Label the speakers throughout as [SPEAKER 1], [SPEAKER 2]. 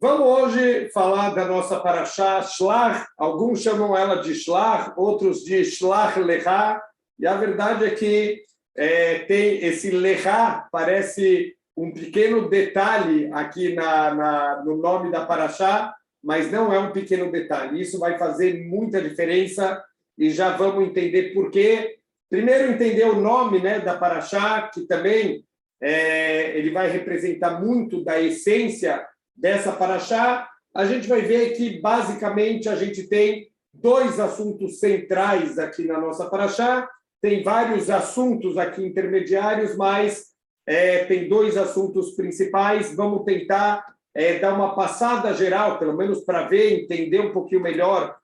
[SPEAKER 1] Vamos hoje falar da nossa paraxá, Shlach. Alguns chamam ela de Shlach, outros de Shlach Lechá. E a verdade é que tem esse Lechá, parece um pequeno detalhe aqui no nome da paraxá, mas não é um pequeno detalhe. Isso vai fazer muita diferença e já vamos entender por quê. Primeiro, entender o nome, né, da paraxá, que também ele vai representar muito da essência dessa paraxá. A gente vai ver que, basicamente, a gente tem dois assuntos centrais aqui na nossa paraxá. Tem vários assuntos aqui intermediários, mas tem dois assuntos principais. Vamos tentar dar uma passada geral, pelo menos para ver, entender um pouquinho melhor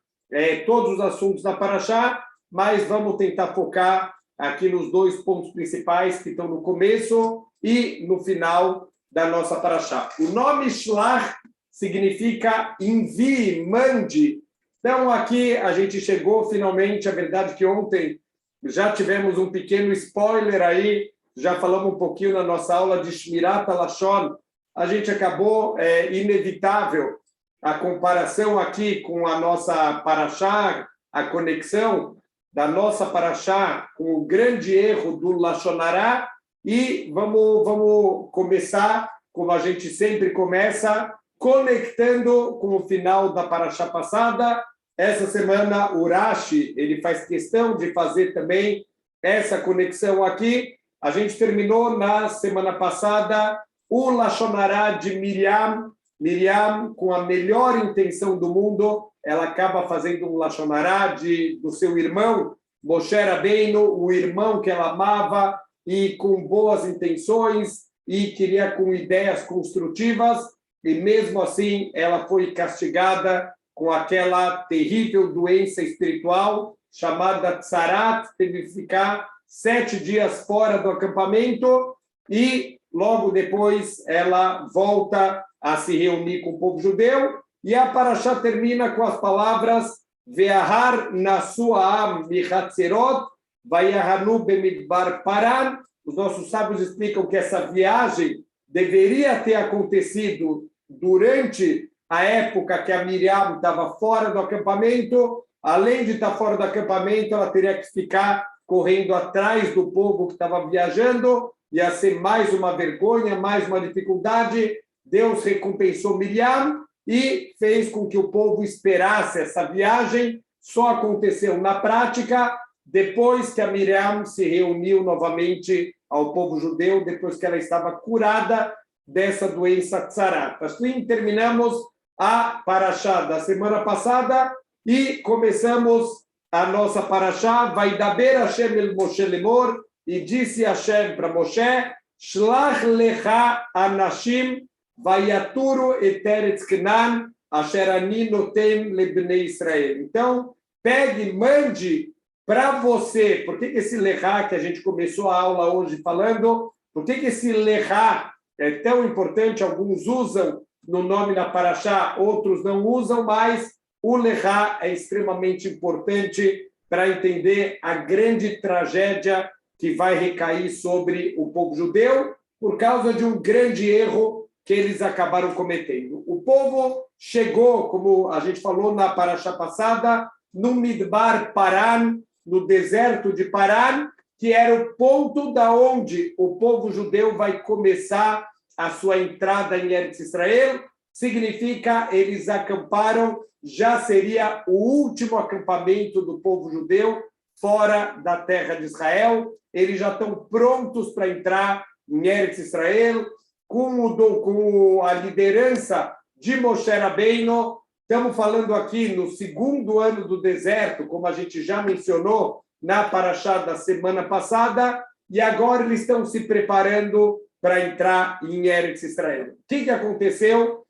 [SPEAKER 1] todos os assuntos da paraxá, mas vamos tentar focar aqui nos dois pontos principais que estão no começo e no final da nossa paraxá. O nome Shlach significa envie, mande. Então, aqui a gente chegou finalmente, a verdade que ontem já tivemos um pequeno spoiler aí, já falamos um pouquinho na nossa aula de Shmirat HaLashon, a gente acabou, inevitável, a comparação aqui com a nossa paraxá, a conexão da nossa paraxá com o grande erro do Lashon Hará. E vamos começar, como a gente sempre começa, conectando com o final da paraxá passada. Essa semana, o Rashi, ele faz questão de fazer também essa conexão aqui. A gente terminou na semana passada o Lashon Hará de Miriam. Miriam, com a melhor intenção do mundo, ela acaba fazendo um Lashon Hará do seu irmão, Moshe Rabbeinu, o irmão que ela amava, e com boas intenções, e queria com ideias construtivas, e mesmo assim ela foi castigada com aquela terrível doença espiritual chamada Tsarat, teve que ficar 7 dias fora do acampamento, e logo depois ela volta a se reunir com o povo judeu, e a paraxá termina com as palavras Ve'ahar nasua am michatzerot Vayahanu bemidbar Paran. Os nossos sábios explicam que essa viagem deveria ter acontecido durante a época que a Miriam estava fora do acampamento. Além de estar fora do acampamento, ela teria que ficar correndo atrás do povo que estava viajando. Ia ser mais uma vergonha, mais uma dificuldade. Deus recompensou Miriam e fez com que o povo esperasse essa viagem. Só aconteceu na prática depois que a Miriam se reuniu novamente ao povo judeu, depois que ela estava curada dessa doença Tsarat. Assim terminamos a paraxá da semana passada e começamos a nossa paraxá. Vaidaber Hashem el Moshe lemor, e disse Hashem para Moshe, Shlach lecha anashim vayaturu et eretz Canaan asher ani notem lebnei Israel. Então, pegue, mande para você. Por que esse lechá, que a gente começou a aula hoje falando, por que esse lechá é tão importante? Alguns usam no nome da paraxá, outros não usam, mas o lechá é extremamente importante para entender a grande tragédia que vai recair sobre o povo judeu por causa de um grande erro que eles acabaram cometendo. O povo chegou, como a gente falou na paraxá passada, no Midbar Paran, no deserto de Paran, que era o ponto da onde o povo judeu vai começar a sua entrada em Eretz Israel. Significa, eles acamparam, já seria o último acampamento do povo judeu fora da terra de Israel. Eles já estão prontos para entrar em Eretz Israel, com a liderança de Moshe Rabbeinu. Estamos falando aqui no segundo ano do deserto, como a gente já mencionou na paraxá da semana passada, e agora eles estão se preparando para entrar em Eretz Israel. O que aconteceu?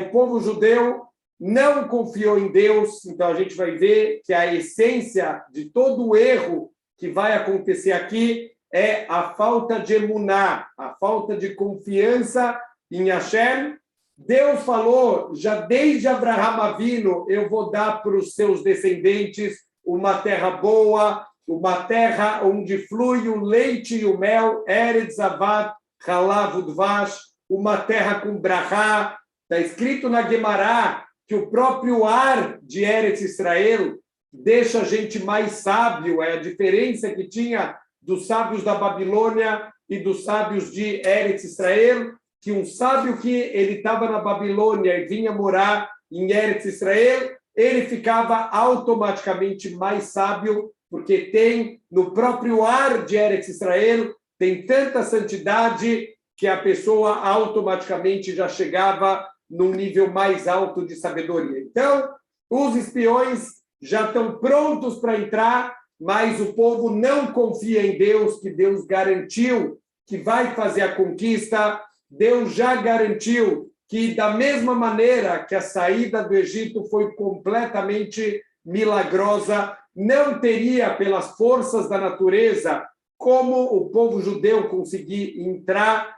[SPEAKER 1] O povo judeu não confiou em Deus, então a gente vai ver que a essência de todo o erro que vai acontecer aqui é a falta de emuná, a falta de confiança em Hashem. Deus falou, já desde Abraham Avinu, eu vou dar para os seus descendentes uma terra boa, uma terra onde flui o leite e o mel, Eretz Avad, Halav Udvash, uma terra com brahá, Está escrito na Guemará que o próprio ar de Eretz Israel deixa a gente mais sábio. É a diferença que tinha dos sábios da Babilônia e dos sábios de Eretz Israel, que um sábio que ele estava na Babilônia e vinha morar em Eretz Israel, ele ficava automaticamente mais sábio, porque tem no próprio ar de Eretz Israel, tem tanta santidade que a pessoa automaticamente já chegava num nível mais alto de sabedoria. Então, os espiões já estão prontos para entrar, mas o povo não confia em Deus, que Deus garantiu que vai fazer a conquista. Deus já garantiu que, da mesma maneira que a saída do Egito foi completamente milagrosa, não teria, pelas forças da natureza, como o povo judeu conseguir entrar,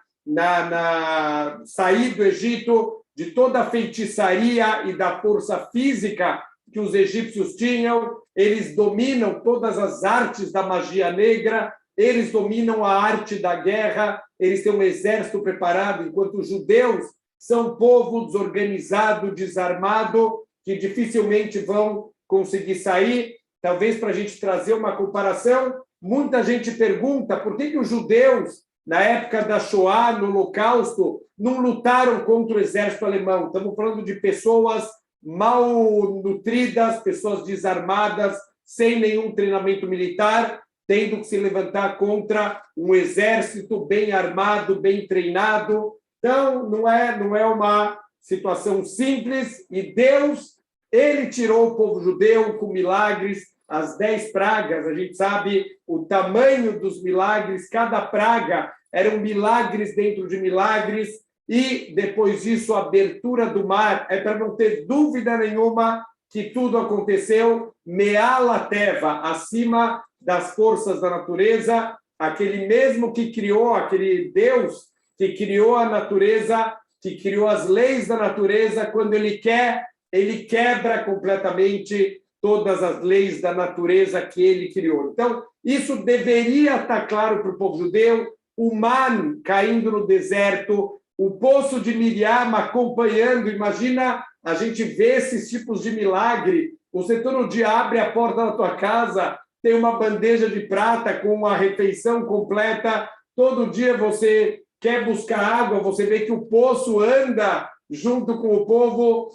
[SPEAKER 1] sair do Egito, de toda a feitiçaria e da força física que os egípcios tinham. Eles dominam todas as artes da magia negra, eles dominam a arte da guerra, eles têm um exército preparado, enquanto os judeus são um povo desorganizado, desarmado, que dificilmente vão conseguir sair. Talvez para a gente trazer uma comparação, muita gente pergunta por que os judeus, na época da Shoah, no Holocausto, não lutaram contra o exército alemão. Estamos falando de pessoas mal nutridas, pessoas desarmadas, sem nenhum treinamento militar, tendo que se levantar contra um exército bem armado, bem treinado. Então, não é uma situação simples. E Deus, ele tirou o povo judeu com milagres, as 10 pragas. A gente sabe o tamanho dos milagres, cada praga eram milagres dentro de milagres. E, depois disso, a abertura do mar, é para não ter dúvida nenhuma que tudo aconteceu mealateva, acima das forças da natureza. Aquele mesmo que criou, aquele Deus que criou a natureza, que criou as leis da natureza, quando ele quer, ele quebra completamente todas as leis da natureza que ele criou. Então, isso deveria estar claro para o povo judeu. O man caindo no deserto, o poço de Miriam acompanhando. Imagina a gente ver esses tipos de milagre. Você todo dia abre a porta da tua casa, tem uma bandeja de prata com a refeição completa. Todo dia você quer buscar água, você vê que o poço anda junto com o povo.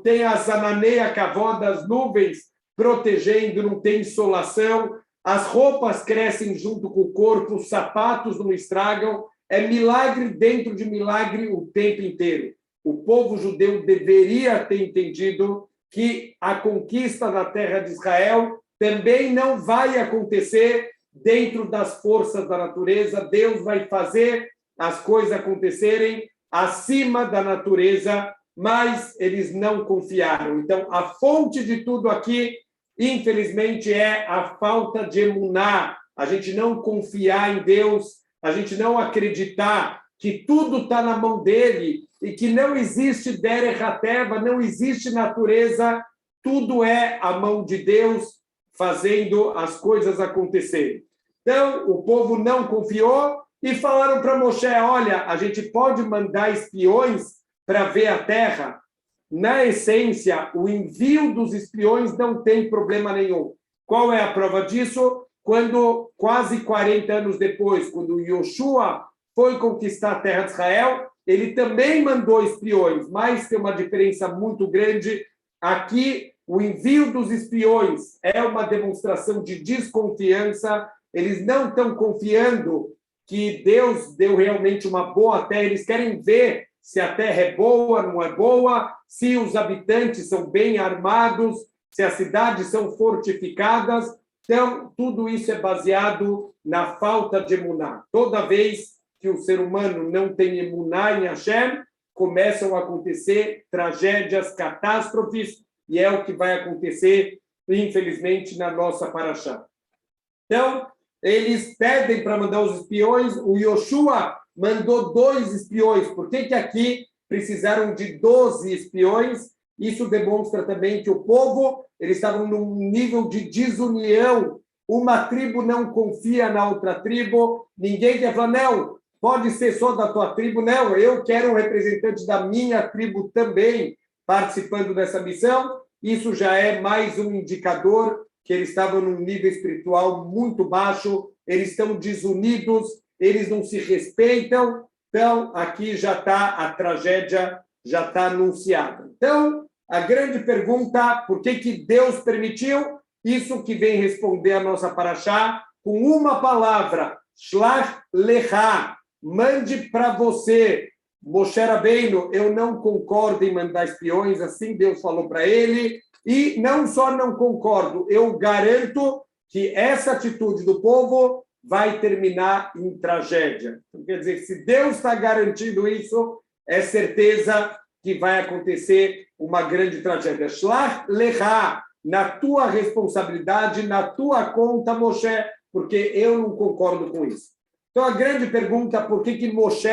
[SPEAKER 1] Tem as ananeia cavó das nuvens protegendo, não tem insolação. As roupas crescem junto com o corpo, os sapatos não estragam. É milagre dentro de milagre o tempo inteiro. O povo judeu deveria ter entendido que a conquista da terra de Israel também não vai acontecer dentro das forças da natureza. Deus vai fazer as coisas acontecerem acima da natureza, mas eles não confiaram. Então, a fonte de tudo aqui, infelizmente, é a falta de emuná. A gente não confiar em Deus, a gente não acreditar que tudo está na mão dele e que não existe derech hateva, não existe natureza, tudo é a mão de Deus fazendo as coisas acontecerem. Então, o povo não confiou e falaram para Moshe, olha, a gente pode mandar espiões para ver a terra. Na essência, o envio dos espiões não tem problema nenhum. Qual é a prova disso? Quando, quase 40 anos depois, quando Yoshua foi conquistar a terra de Israel, ele também mandou espiões, mas tem uma diferença muito grande. Aqui, o envio dos espiões é uma demonstração de desconfiança. Eles não estão confiando que Deus deu realmente uma boa terra. Eles querem ver se a terra é boa, não é boa, se os habitantes são bem armados, se as cidades são fortificadas. Então, tudo isso é baseado na falta de emuná. Toda vez que o ser humano não tem emuná em Hashem, começam a acontecer tragédias, catástrofes, e é o que vai acontecer, infelizmente, na nossa paraxá. Então, eles pedem para mandar os espiões. O Yoshua mandou 2 espiões. Por que aqui precisaram de 12 espiões? Isso demonstra também que o povo, eles estavam num nível de desunião. Uma tribo não confia na outra tribo. Ninguém quer falar, não, Pode ser só da tua tribo? Não, eu quero um representante da minha tribo também participando dessa missão. Isso já é mais um indicador que eles estavam num nível espiritual muito baixo, eles estão desunidos, eles não se respeitam. Então, aqui já está a tragédia, já está anunciada. Então, a grande pergunta, por que Deus permitiu? Isso que vem responder a nossa paraxá com uma palavra, Shlach Lecha, mande para você. Moshe Rabbeinu, eu não concordo em mandar espiões, assim Deus falou para ele, e não só não concordo, eu garanto que essa atitude do povo vai terminar em tragédia. Então, quer dizer, se Deus está garantindo isso, é certeza que vai acontecer uma grande tragédia. Shlach Lecha, na tua responsabilidade, na tua conta, Moshe, porque eu não concordo com isso. Então, a grande pergunta, por que Moshe,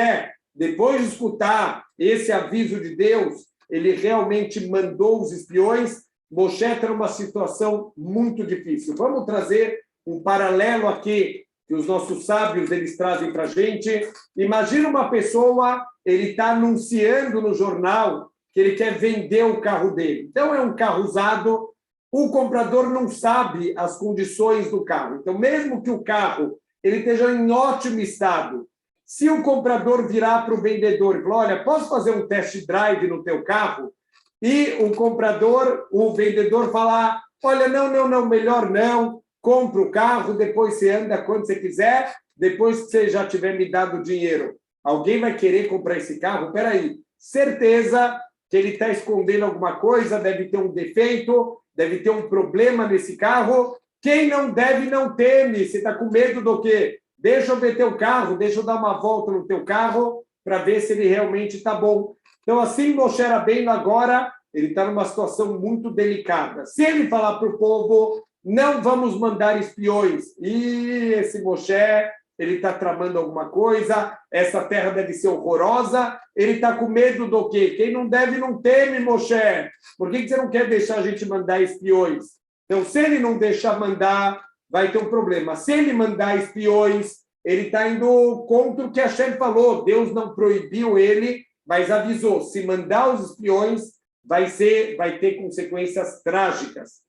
[SPEAKER 1] depois de escutar esse aviso de Deus, ele realmente mandou os espiões? Moshe está numa situação muito difícil. Vamos trazer um paralelo aqui que os nossos sábios eles trazem para a gente. Imagina uma pessoa, ele está anunciando no jornal que ele quer vender o carro dele. Então, é um carro usado, o comprador não sabe as condições do carro. Então, mesmo que o carro ele esteja em ótimo estado, se o comprador virar para o vendedor e falar, olha, posso fazer um test drive no teu carro? E o vendedor falar, olha, não, melhor não, compra o carro, depois você anda quando você quiser, depois que você já tiver me dado o dinheiro. Alguém vai querer comprar esse carro? Espera aí, certeza que ele está escondendo alguma coisa, deve ter um defeito, deve ter um problema nesse carro. Quem não deve, não teme. Você está com medo do quê? Deixa eu ver teu carro, deixa eu dar uma volta no teu carro para ver se ele realmente está bom. Então, assim, Moshe Rabbeinu agora, ele está numa situação muito delicada. Se ele falar para o povo, não vamos mandar espiões, e esse Moshe, ele está tramando alguma coisa, essa terra deve ser horrorosa, ele está com medo do quê? Quem não deve, não teme, Moshe. Por que você não quer deixar a gente mandar espiões? Então, se ele não deixar mandar, vai ter um problema. Se ele mandar espiões, ele está indo contra o que Hashem falou. Deus não proibiu ele, mas avisou. Se mandar os espiões, vai ter consequências trágicas.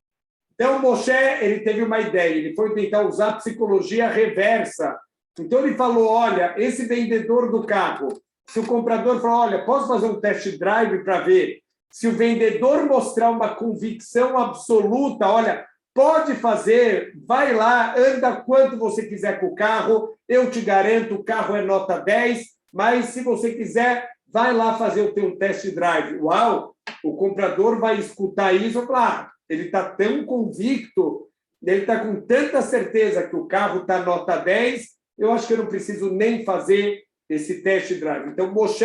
[SPEAKER 1] Então, Moshe, ele teve uma ideia. Ele foi tentar usar psicologia reversa. Então, ele falou, olha, esse vendedor do carro, se o comprador falar, olha, posso fazer um test drive para ver? Se o vendedor mostrar uma convicção absoluta, olha, pode fazer, vai lá, anda quanto você quiser com o carro, eu te garanto, o carro é nota 10, mas se você quiser, vai lá fazer o teu test drive. Uau! O comprador vai escutar isso e falar, ele está tão convicto, ele está com tanta certeza que o carro está nota 10, eu acho que eu não preciso nem fazer esse test drive. Então, Moshe,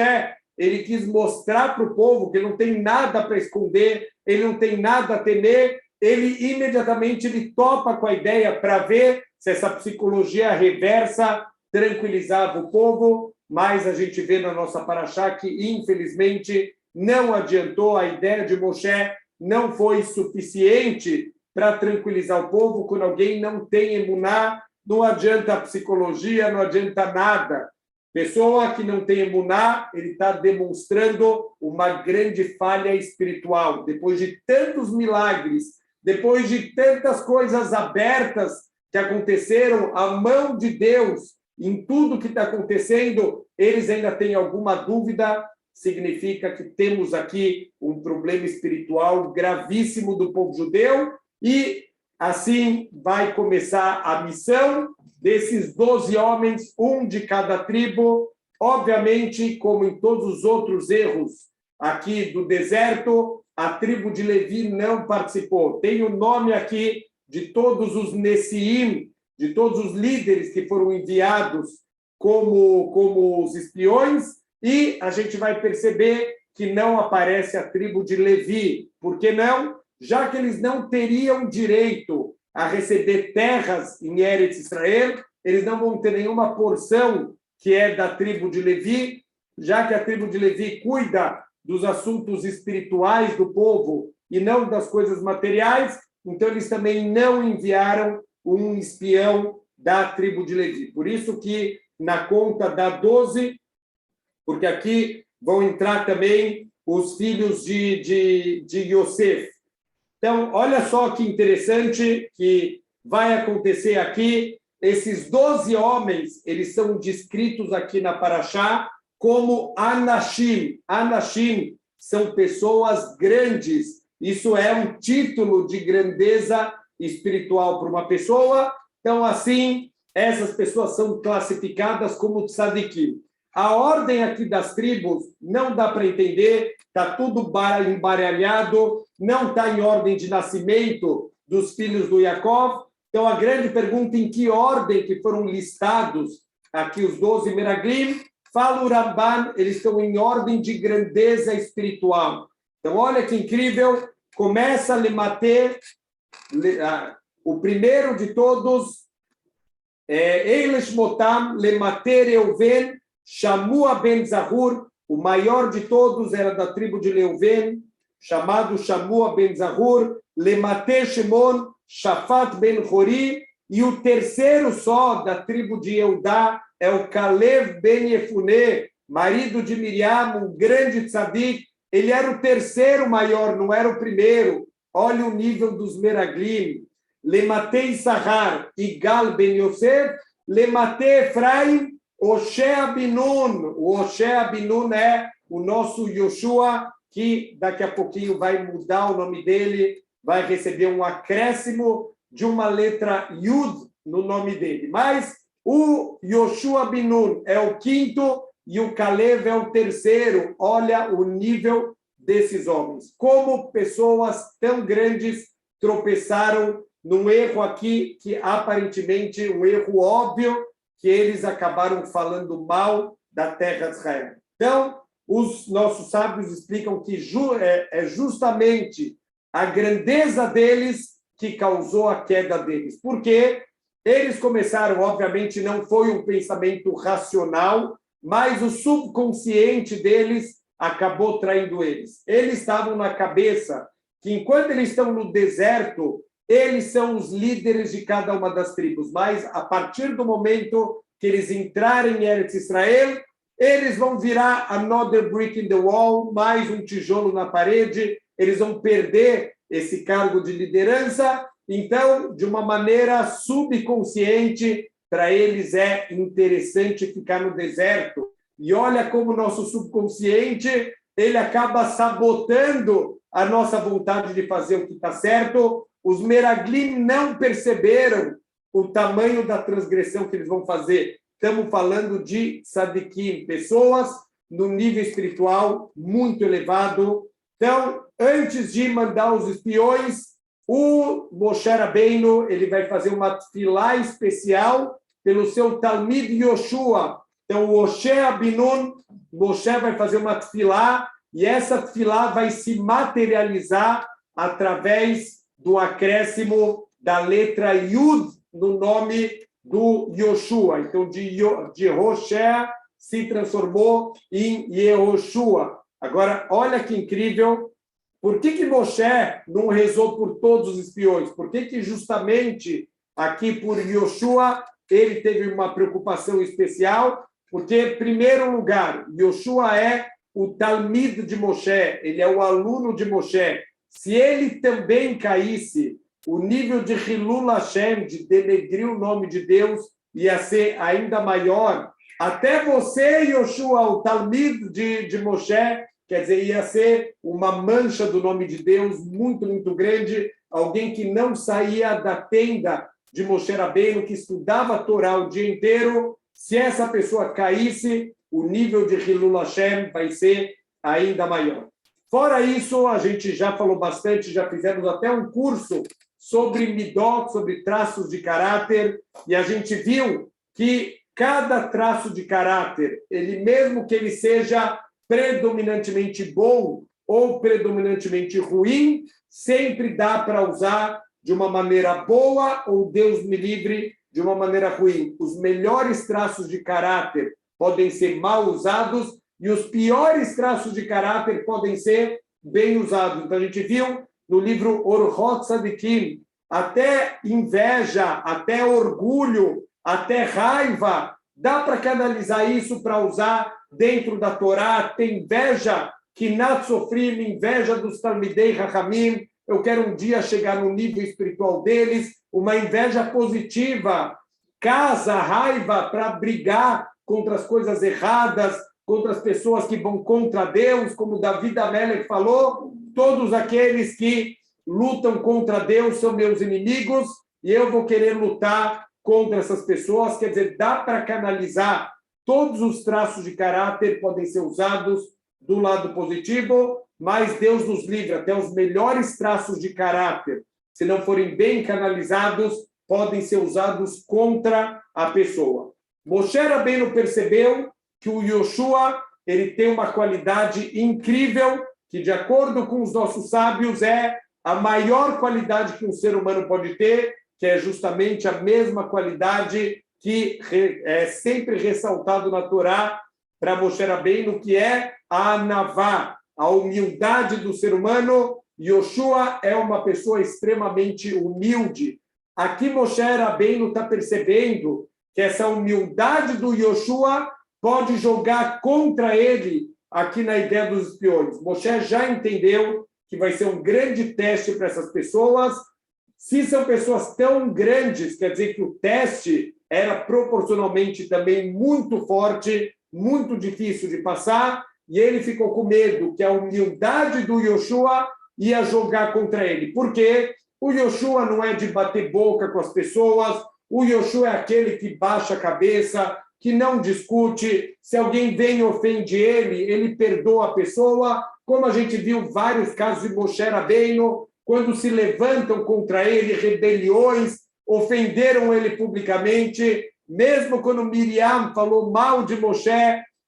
[SPEAKER 1] ele quis mostrar para o povo que ele não tem nada para esconder, ele não tem nada a temer, ele imediatamente ele topa com a ideia para ver se essa psicologia reversa tranquilizava o povo, mas a gente vê na nossa paraxá que, infelizmente, não adiantou, a ideia de Moshe não foi suficiente para tranquilizar o povo. Quando alguém não tem emuná, não adianta a psicologia, não adianta nada. Pessoa que não tem emuná, ele está demonstrando uma grande falha espiritual. Depois de tantos milagres, depois de tantas coisas abertas que aconteceram, a mão de Deus em tudo que está acontecendo, eles ainda têm alguma dúvida, significa que temos aqui um problema espiritual gravíssimo do povo judeu, e assim vai começar a missão desses 12 homens, um de cada tribo. Obviamente, como em todos os outros erros aqui do deserto, a tribo de Levi não participou. Tem o nome aqui de todos os Nessiim, de todos os líderes que foram enviados como os espiões, e a gente vai perceber que não aparece a tribo de Levi. Por que não? Já que eles não teriam direito a receber terras em Eretz Israel, eles não vão ter nenhuma porção que é da tribo de Levi, já que a tribo de Levi cuida dos assuntos espirituais do povo e não das coisas materiais, então eles também não enviaram um espião da tribo de Levi. Por isso que na conta da 12, porque aqui vão entrar também os filhos de Yosef. Então, olha só que interessante que vai acontecer aqui. Esses 12 homens, eles são descritos aqui na Parashá como Anashim. Anashim são pessoas grandes. Isso é um título de grandeza espiritual para uma pessoa. Então, assim, essas pessoas são classificadas como tzadikim. A ordem aqui das tribos não dá para entender, está tudo embaralhado, não está em ordem de nascimento dos filhos do Yaakov. Então, a grande pergunta, em que ordem que foram listados aqui os 12 Meraglim? Fala o Ramban, eles estão em ordem de grandeza espiritual. Então, olha que incrível, começa a Lemater, o primeiro de todos, Eilesh Motam, Lemater Reuven, Shamua ben Zahur, o maior de todos era da tribo de Reuven, chamado Shamua ben Zahur, Lemater Shimon, Shafat ben Hori, e o terceiro só da tribo de Eudá é o Kalev ben Yefuné, marido de Miriam, um grande tzadik. Ele era o terceiro maior, não era o primeiro. Olha o nível dos Meraglim. Lematei Sahar, Igal ben Yosef, Lematei Efraim, Oshea Binun. O Oshea Binun é o nosso Yoshua, que daqui a pouquinho vai mudar o nome dele, vai receber um acréscimo de uma letra Yud no nome dele. Mas o Yoshua Binun é o quinto e o Kalev é o terceiro. Olha o nível desses homens. Como pessoas tão grandes tropeçaram num erro aqui, que aparentemente um erro óbvio, que eles acabaram falando mal da terra de Israel. Então, os nossos sábios explicam que é justamente a grandeza deles que causou a queda deles. Porque eles começaram, obviamente, não foi um pensamento racional, mas o subconsciente deles acabou traindo eles. Eles estavam na cabeça que, enquanto eles estão no deserto, eles são os líderes de cada uma das tribos. Mas, a partir do momento que eles entrarem em Eretz Israel, eles vão virar another brick in the wall, mais um tijolo na parede, eles vão perder esse cargo de liderança. Então, de uma maneira subconsciente, para eles é interessante ficar no deserto. E olha como o nosso subconsciente, ele acaba sabotando a nossa vontade de fazer o que está certo. Os Meraglim não perceberam o tamanho da transgressão que eles vão fazer. Estamos falando de tzadikim, pessoas no nível espiritual muito elevado. Então, antes de mandar os espiões, o Moshe Rabbeinu, ele vai fazer uma tefilá especial pelo seu Talmid Yoshua. Então, o Oshea Binun, Moshe vai fazer uma tefilá, e essa tefilá vai se materializar através do acréscimo da letra Yud no nome do Yoshua. Então, de Hoshea se transformou em Yehoshua. Agora, olha que incrível. Por que Moshe não rezou por todos os espiões? Por que justamente aqui por Yoshua ele teve uma preocupação especial? Porque, em primeiro lugar, Yoshua é o Talmid de Moshe, ele é o aluno de Moshe. Se ele também caísse, o nível de Hilul Hashem, de denegrir o nome de Deus, ia ser ainda maior. Até você, Yoshua, o Talmid de Moshe, quer dizer, ia ser uma mancha do nome de Deus muito, muito grande. Alguém que não saía da tenda de Moshe Rabbeinu, que estudava a Torá o dia inteiro. Se essa pessoa caísse, o nível de Hilul Hashem vai ser ainda maior. Fora isso, a gente já falou bastante, já fizemos até um curso sobre Midot, sobre traços de caráter, e a gente viu que cada traço de caráter, ele mesmo que ele seja predominantemente bom ou predominantemente ruim, sempre dá para usar de uma maneira boa ou, Deus me livre, de uma maneira ruim. Os melhores traços de caráter podem ser mal usados e os piores traços de caráter podem ser bem usados. Então, a gente viu no livro Orhot Tzadikim, até inveja, até orgulho, até raiva Dá para canalizar isso para usar dentro da Torá? Tem inveja, Kinat Sofrim, inveja dos Talmidei Hachamim. Eu quero um dia chegar no nível espiritual deles, uma inveja positiva, casa, raiva para brigar contra as coisas erradas, contra as pessoas que vão contra Deus, como David Amelech falou, todos aqueles que lutam contra Deus são meus inimigos e eu vou querer lutar contra essas pessoas. Quer dizer, dá para canalizar todos os traços de caráter, podem ser usados do lado positivo, mas Deus nos livra, até os melhores traços de caráter, se não forem bem canalizados, podem ser usados contra a pessoa. Moshe Rabbeinu percebeu que o Yoshua ele tem uma qualidade incrível, que de acordo com os nossos sábios é a maior qualidade que um ser humano pode ter, que é justamente a mesma qualidade que é sempre ressaltado na Torá para Moshe Rabbeinu, que é a anavá, a humildade do ser humano. Yoshua é uma pessoa extremamente humilde. Aqui Moshe Rabbeinu está percebendo que essa humildade do Yoshua pode jogar contra ele aqui na ideia dos espiões. Moshe já entendeu que vai ser um grande teste para essas pessoas. Se são pessoas tão grandes, quer dizer que o teste era proporcionalmente também muito forte, muito difícil de passar, e ele ficou com medo que a humildade do Yoshua ia jogar contra ele. Por quê? O Yoshua não é de bater boca com as pessoas, o Yoshua é aquele que baixa a cabeça, que não discute. Se alguém vem e ofende ele perdoa a pessoa, como a gente viu vários casos de Moshe Rabbeinu, quando se levantam contra ele rebeliões, ofenderam ele publicamente, mesmo quando Miriam falou mal de Moshe,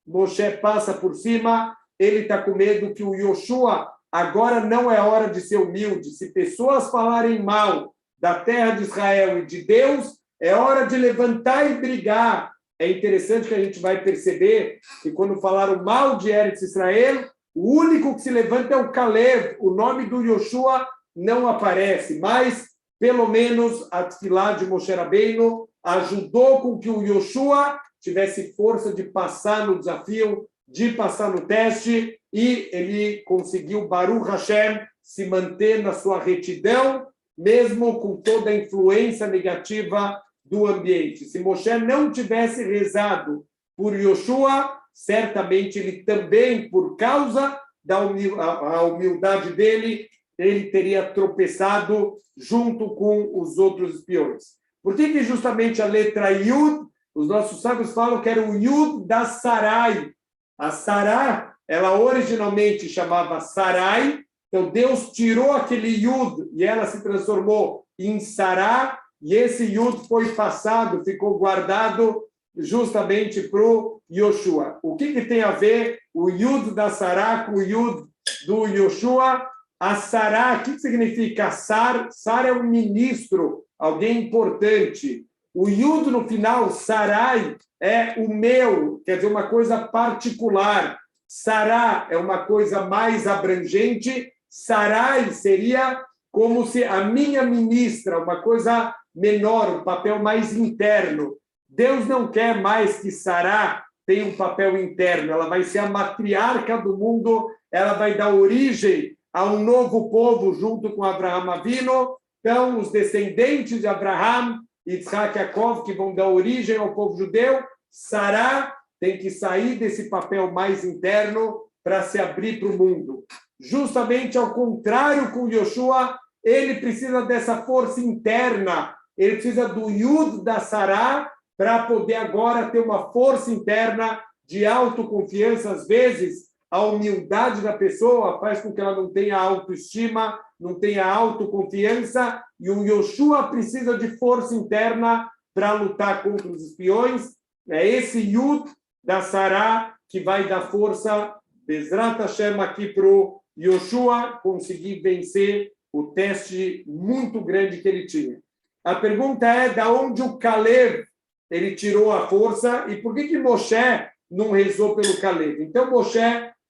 [SPEAKER 1] Moshe passa por cima, ele está com medo que o Yoshua, agora não é hora de ser humilde. Se pessoas falarem mal da terra de Israel e de Deus, é hora de levantar e brigar. É interessante que a gente vai perceber que quando falaram mal de Eretz Israel, o único que se levanta é o Caleb, o nome do Yoshua não aparece, mas pelo menos a tefilá de Moshe Rabbeinu ajudou com que o Yoshua tivesse força de passar no desafio, de passar no teste, e ele conseguiu, Baruch Hashem, se manter na sua retidão, mesmo com toda a influência negativa do ambiente. Se Moshe não tivesse rezado por Yoshua, certamente ele também, por causa da humildade dele, ele teria tropeçado junto com os outros espiões. Por que justamente a letra Yud, os nossos sábios falam que era o Yud da Sarai. A Sará, ela originalmente chamava Sarai, então Deus tirou aquele Yud e ela se transformou em Sará, e esse Yud foi passado, ficou guardado justamente para o Yoshua. O que tem a ver o Yud da Sará com o Yud do Yoshua? A Sará, o que significa Sar? Sar é um ministro, alguém importante. O Yud no final, Sarai, é o meu, quer dizer, uma coisa particular. Sará é uma coisa mais abrangente. Sarai seria como se a minha ministra, uma coisa menor, um papel mais interno. Deus não quer mais que Sará tenha um papel interno. Ela vai ser a matriarca do mundo, ela vai dar origem a um novo povo junto com Abraham Avino. Então, os descendentes de Abraham, Yitzhak e Yaakov, que vão dar origem ao povo judeu, Sará tem que sair desse papel mais interno para se abrir para o mundo. Justamente ao contrário com Yoshua, ele precisa dessa força interna, ele precisa do Yud da Sará para poder agora ter uma força interna de autoconfiança. Às vezes, a humildade da pessoa faz com que ela não tenha autoestima, não tenha autoconfiança, e o Yoshua precisa de força interna para lutar contra os espiões. É esse Yud da Sará que vai dar força, Bezrat Hashem, aqui para o Yoshua conseguir vencer o teste muito grande que ele tinha. A pergunta é, da onde o Caleb ele tirou a força, e por que Moshe não rezou pelo Caleb? Então, Moshe,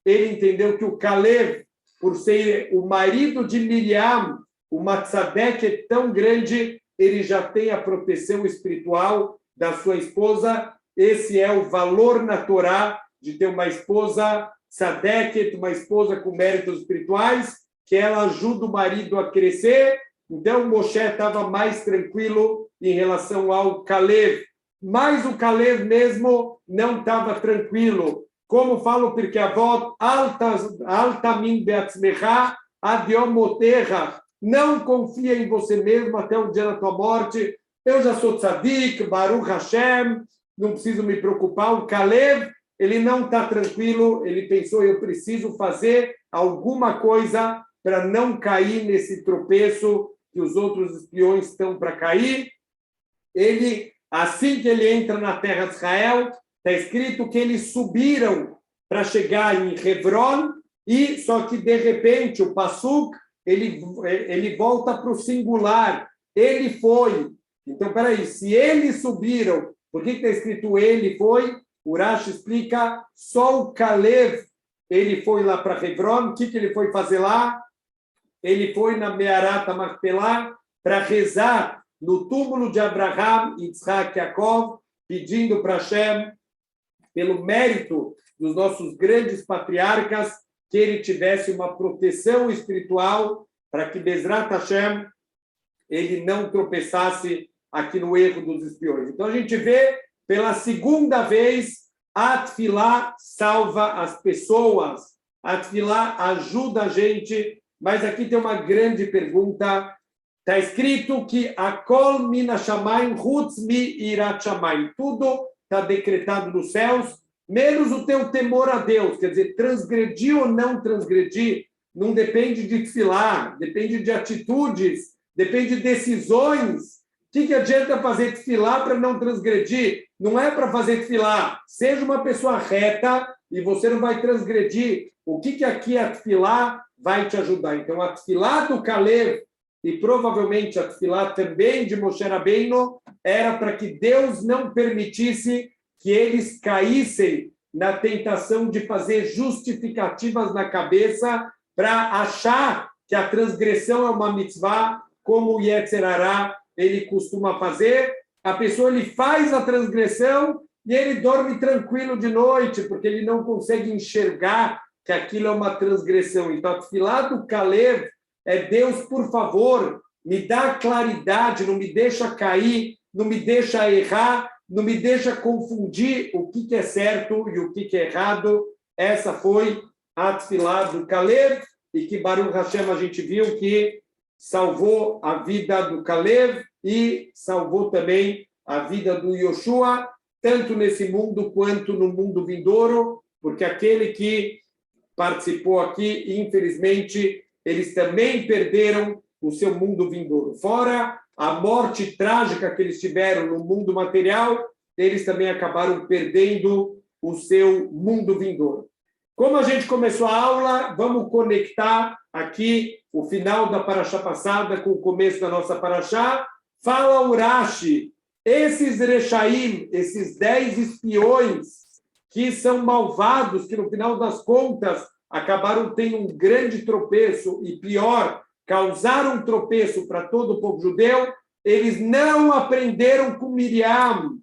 [SPEAKER 1] ele entendeu que o Caleb, por ser o marido de Miriam, o Matzadek é tão grande, ele já tem a proteção espiritual da sua esposa, esse é o valor na Torá de ter uma esposa tzadeket, uma esposa com méritos espirituais, que ela ajuda o marido a crescer. Então, Moshe estava mais tranquilo em relação ao Calev. Mas o Calev mesmo não estava tranquilo. Como fala o Pirkei Avot, alta min beatzmecha adiom moterra. Não confia em você mesmo até o dia da tua morte. Eu já sou tzadik, Baruch Hashem, não preciso me preocupar. O Calev, ele não está tranquilo, ele pensou, eu preciso fazer alguma coisa para não cair nesse tropeço que os outros espiões estão para cair. Ele, assim que ele entra na terra de Israel, está escrito que eles subiram para chegar em Hebron, e só que, de repente, o Passuk, ele volta para o singular. Ele foi. Então, peraí, se eles subiram, por que está escrito ele foi? O Rashi explica, só o Calev, ele foi lá para Hebron. O que ele foi fazer lá? Ele foi na Mearat HaMachpelah para rezar no túmulo de Abraham, Yitzhak e Yaakov, pedindo para Hashem, pelo mérito dos nossos grandes patriarcas, que ele tivesse uma proteção espiritual para que Bezrat Hashem ele não tropeçasse aqui no erro dos espiões. Então, a gente vê, pela segunda vez, a Tfilá salva as pessoas, a Tfilá ajuda a gente, mas aqui tem uma grande pergunta. Está escrito que Akol mina shamayim chutz mi irat shamayim. Tudo está decretado nos céus, menos o teu temor a Deus. Quer dizer, transgredir ou não transgredir não depende de tefilá, depende de atitudes, depende de decisões. O que adianta fazer tefilá para não transgredir? Não é para fazer tefilá. Seja uma pessoa reta e você não vai transgredir. O que aqui a tefilá vai te ajudar? Então, a tefilá do Calev e provavelmente a tefilá também de Moshe Rabbeinu era para que Deus não permitisse que eles caíssem na tentação de fazer justificativas na cabeça para achar que a transgressão é uma mitzvah, como o Yetzer Hará ele costuma fazer. A pessoa ele faz a transgressão e ele dorme tranquilo de noite, porque ele não consegue enxergar que aquilo é uma transgressão. Então, a tefilá do Calev é Deus, por favor, me dá claridade, não me deixa cair, não me deixa errar, não me deixa confundir o que é certo e o que é errado. Essa foi a tefilá do Calev, e que Baruch Hashem a gente viu que salvou a vida do Calev e salvou também a vida do Yoshua, tanto nesse mundo quanto no mundo vindouro, porque aquele que participou aqui, infelizmente, eles também perderam o seu mundo vindouro. Fora a morte trágica que eles tiveram no mundo material, eles também acabaram perdendo o seu mundo vindouro. Como a gente começou a aula, vamos conectar aqui o final da paraxá passada com o começo da nossa paraxá. Fala o Rashi, esses Rechaim, esses 10 espiões que são malvados, que no final das contas acabaram tendo um grande tropeço e pior, causaram um tropeço para todo o povo judeu, eles não aprenderam com Miriam.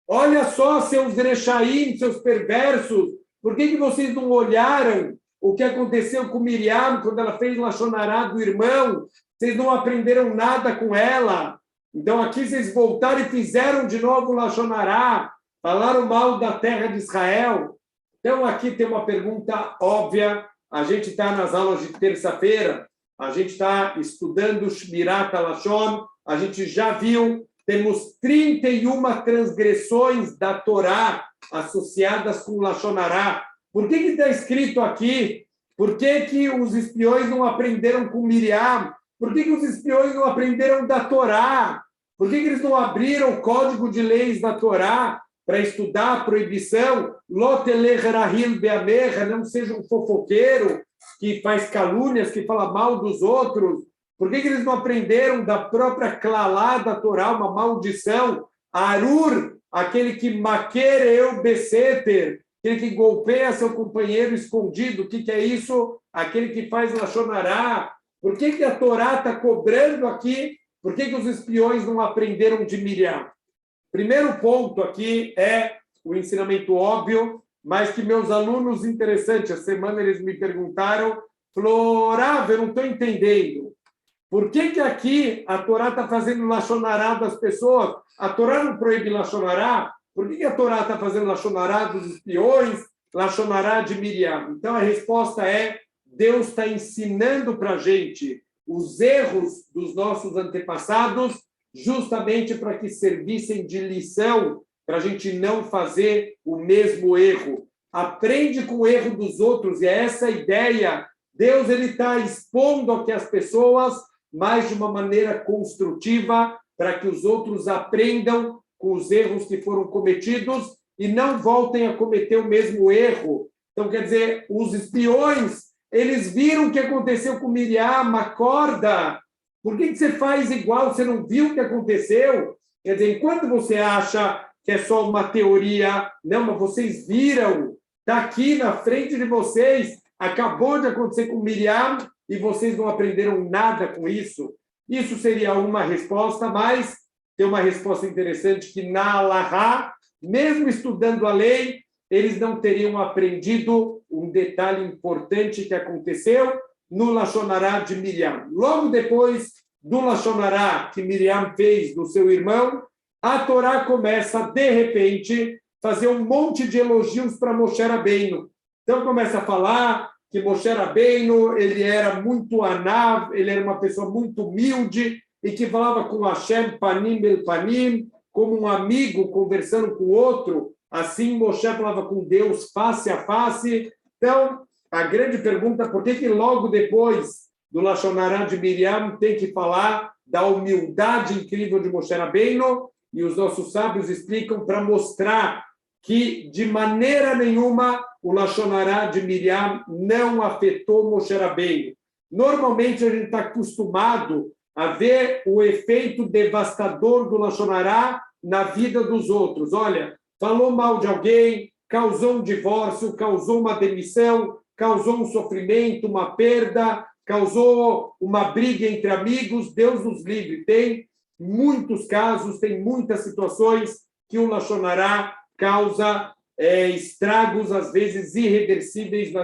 [SPEAKER 1] Olha só, seus Rechaim, seus perversos, por que vocês não olharam o que aconteceu com Miriam quando ela fez Lashon Hará do irmão? Vocês não aprenderam nada com ela. Então aqui vocês voltaram e fizeram de novo Lashon Hará, falaram mal da terra de Israel. Então aqui tem uma pergunta óbvia. A gente está nas aulas de terça-feira, a gente está estudando Shmirat HaLashon, a gente já viu, temos 31 transgressões da Torá associadas com Lashon Hará. Por que está escrito aqui? Por que os espiões não aprenderam com Miriam? Por que os espiões não aprenderam da Torá? Por que eles não abriram o código de leis da Torá para estudar a proibição? Não seja um fofoqueiro que faz calúnias, que fala mal dos outros. Por que eles não aprenderam da própria Klalá da Torá, uma maldição? Arur, aquele que maquereu beseter, aquele que golpeia seu companheiro escondido. O que é isso? Aquele que faz Lashon Hará. Por que a Torá está cobrando aqui? Por que os espiões não aprenderam de Miriam? Primeiro ponto aqui é o ensinamento óbvio, mas que meus alunos, interessante, a semana eles me perguntaram, falou, Rav, eu não estou entendendo. Por que aqui a Torá está fazendo Lashon Hará das pessoas? A Torá não proíbe Lashon Hará? Por que a Torá está fazendo Lashon Hará dos espiões, Lashon Hará de Miriam? Então, a resposta é, Deus está ensinando para a gente os erros dos nossos antepassados, justamente para que servissem de lição, para a gente não fazer o mesmo erro. Aprende com o erro dos outros, e é essa a ideia. Deus está expondo aqui as pessoas, mas de uma maneira construtiva, para que os outros aprendam com os erros que foram cometidos e não voltem a cometer o mesmo erro. Então, quer dizer, os espiões, eles viram o que aconteceu com Miriam, acorda. Por que você faz igual? Você não viu o que aconteceu? Quer dizer, enquanto você acha que é só uma teoria, não, mas vocês viram, está aqui na frente de vocês, acabou de acontecer com Miriam e vocês não aprenderam nada com isso. Isso seria uma resposta, mas tem uma resposta interessante que na Alahá, mesmo estudando a lei, eles não teriam aprendido um detalhe importante que aconteceu no Lashon Hará de Miriam. Logo depois do Lashon Hará que Miriam fez do seu irmão, a Torá começa, de repente, fazer um monte de elogios para Moshe Rabbeinu. Então, começa a falar que Moshe Rabbeinu, ele era muito anav, ele era uma pessoa muito humilde e que falava com Hashem panim el panim, como um amigo conversando com o outro. Assim, Moshe falava com Deus face a face. Então, a grande pergunta, por que logo depois do Lashon Hará de Miriam tem que falar da humildade incrível de Moshe Rabbeinu? E os nossos sábios explicam para mostrar que, de maneira nenhuma, o Lashon Hará de Miriam não afetou Moshe Rabbeinu. Normalmente, a gente está acostumado a ver o efeito devastador do Lashon Hará na vida dos outros. Olha, falou mal de alguém, causou um divórcio, causou uma demissão, causou um sofrimento, uma perda, causou uma briga entre amigos. Deus nos livre. Tem muitos casos, tem muitas situações que o Lashon Hará causa estragos, às vezes irreversíveis na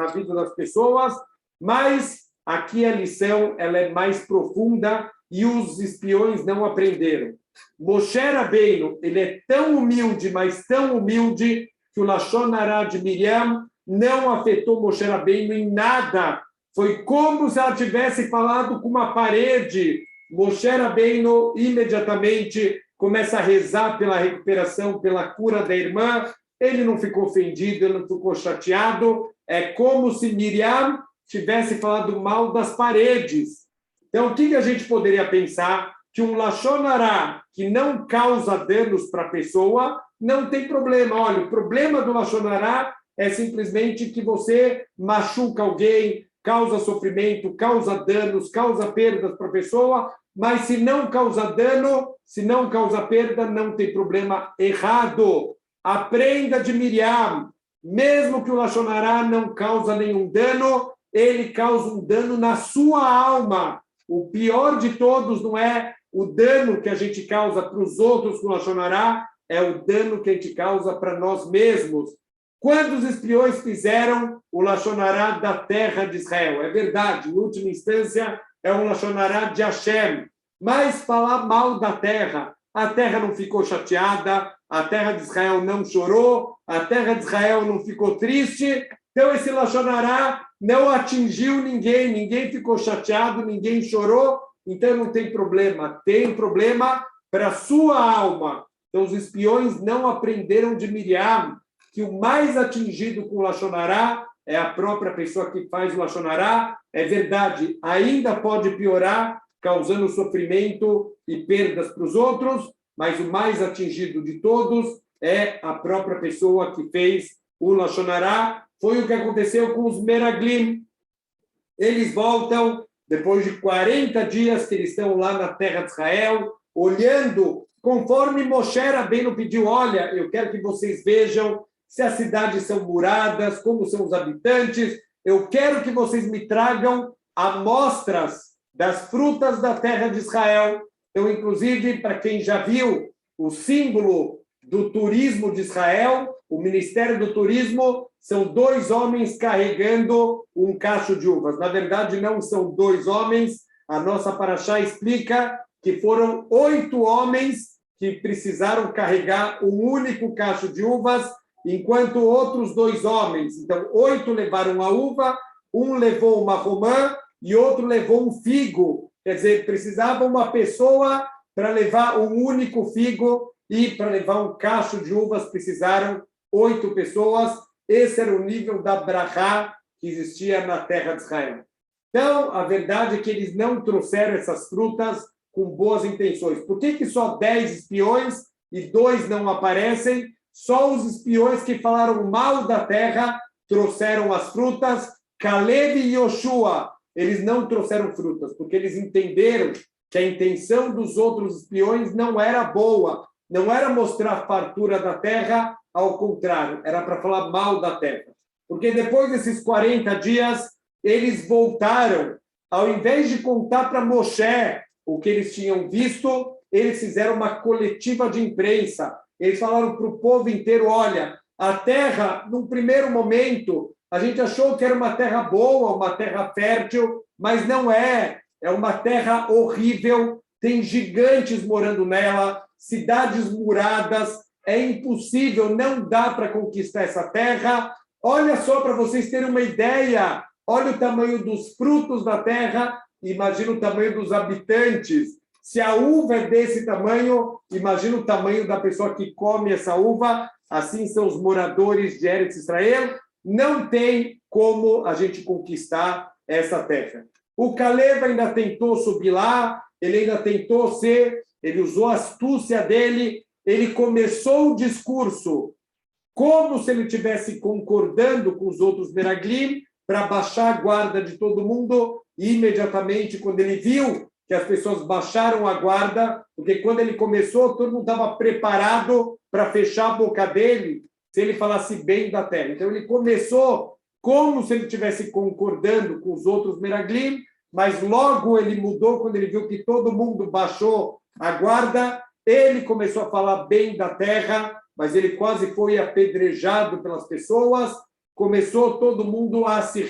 [SPEAKER 1] vida das pessoas, mas aqui a lição ela é mais profunda e os espiões não aprenderam. Moshe Rabbeinu, ele é tão humilde, mas tão humilde, que o Lashon Hará de Miriam não afetou Moshe Rabbeinu em nada. Foi como se ela tivesse falado com uma parede. Moshe Rabbeinu imediatamente começa a rezar pela recuperação, pela cura da irmã. Ele não ficou ofendido, ele não ficou chateado. É como se Miriam tivesse falado mal das paredes. Então, o que a gente poderia pensar? Que um Lashon Hará que não causa danos para a pessoa, não tem problema. Olha, o problema do Lashon Hará é simplesmente que você machuca alguém, causa sofrimento, causa danos, causa perdas para a pessoa, mas se não causa dano, se não causa perda, não tem problema. Errado. Aprenda de Miriam. Mesmo que o Lashon Hará não causa nenhum dano, ele causa um dano na sua alma. O pior de todos não é o dano que a gente causa para os outros com o Lashon Hará, é o dano que a gente causa para nós mesmos. Quando os espiões fizeram o Lashon Hará da terra de Israel, é verdade, em última instância, é um Lashon Hará de Hashem, mas falar mal da terra, a terra não ficou chateada, a terra de Israel não chorou, a terra de Israel não ficou triste, então esse Lashon Hará não atingiu ninguém, ninguém ficou chateado, ninguém chorou, então não tem problema. Tem problema para a sua alma. Então os espiões não aprenderam de Miriam que o mais atingido com o Lashon Hará é a própria pessoa que faz o Lashon Hará. É verdade, ainda pode piorar, causando sofrimento e perdas para os outros, mas o mais atingido de todos é a própria pessoa que fez o Lashon Hará. Foi o que aconteceu com os Meraglim. Eles voltam, depois de 40 dias que eles estão lá na terra de Israel, olhando, conforme Moshe Rabbeinu pediu, olha, eu quero que vocês vejam se as cidades são muradas, como são os habitantes, eu quero que vocês me tragam amostras das frutas da terra de Israel. Então, inclusive, para quem já viu o símbolo do turismo de Israel, o Ministério do Turismo, são 2 homens carregando um cacho de uvas. Na verdade, não são 2 homens. A nossa paraxá explica que foram 8 homens que precisaram carregar um único cacho de uvas, enquanto outros 2 homens, então 8 levaram a uva, um levou uma romã e outro levou um figo. Quer dizer, precisava uma pessoa para levar um único figo e para levar um cacho de uvas precisaram 8 pessoas. Esse era o nível da brachá que existia na terra de Israel. Então, a verdade é que eles não trouxeram essas frutas com boas intenções. Por que só 10 espiões e 2 não aparecem? Só os espiões que falaram mal da terra trouxeram as frutas. Caleb e Yoshua, eles não trouxeram frutas, porque eles entenderam que a intenção dos outros espiões não era boa, não era mostrar a fartura da terra, ao contrário, era para falar mal da terra. Porque depois desses 40 dias, eles voltaram, ao invés de contar para Moshe o que eles tinham visto, eles fizeram uma coletiva de imprensa. Eles falaram para o povo inteiro, olha, a terra, num primeiro momento, a gente achou que era uma terra boa, uma terra fértil, mas não é. É uma terra horrível, tem gigantes morando nela, cidades muradas, é impossível, não dá para conquistar essa terra. Olha só para vocês terem uma ideia, olha o tamanho dos frutos da terra, imagina o tamanho dos habitantes. Se a uva é desse tamanho, imagina o tamanho da pessoa que come essa uva. Assim são os moradores de Eretz Israel. Não tem como a gente conquistar essa terra. O Caleb ainda tentou subir lá, ele ainda tentou ele usou a astúcia dele, ele começou o discurso como se ele estivesse concordando com os outros Meraglim para baixar a guarda de todo mundo. E imediatamente, quando ele viu que as pessoas baixaram a guarda, porque quando ele começou, todo mundo estava preparado para fechar a boca dele se ele falasse bem da terra. Então, ele começou como se ele estivesse concordando com os outros Meraglim, mas logo ele mudou quando ele viu que todo mundo baixou a guarda, ele começou a falar bem da terra, mas ele quase foi apedrejado pelas pessoas, começou todo mundo a se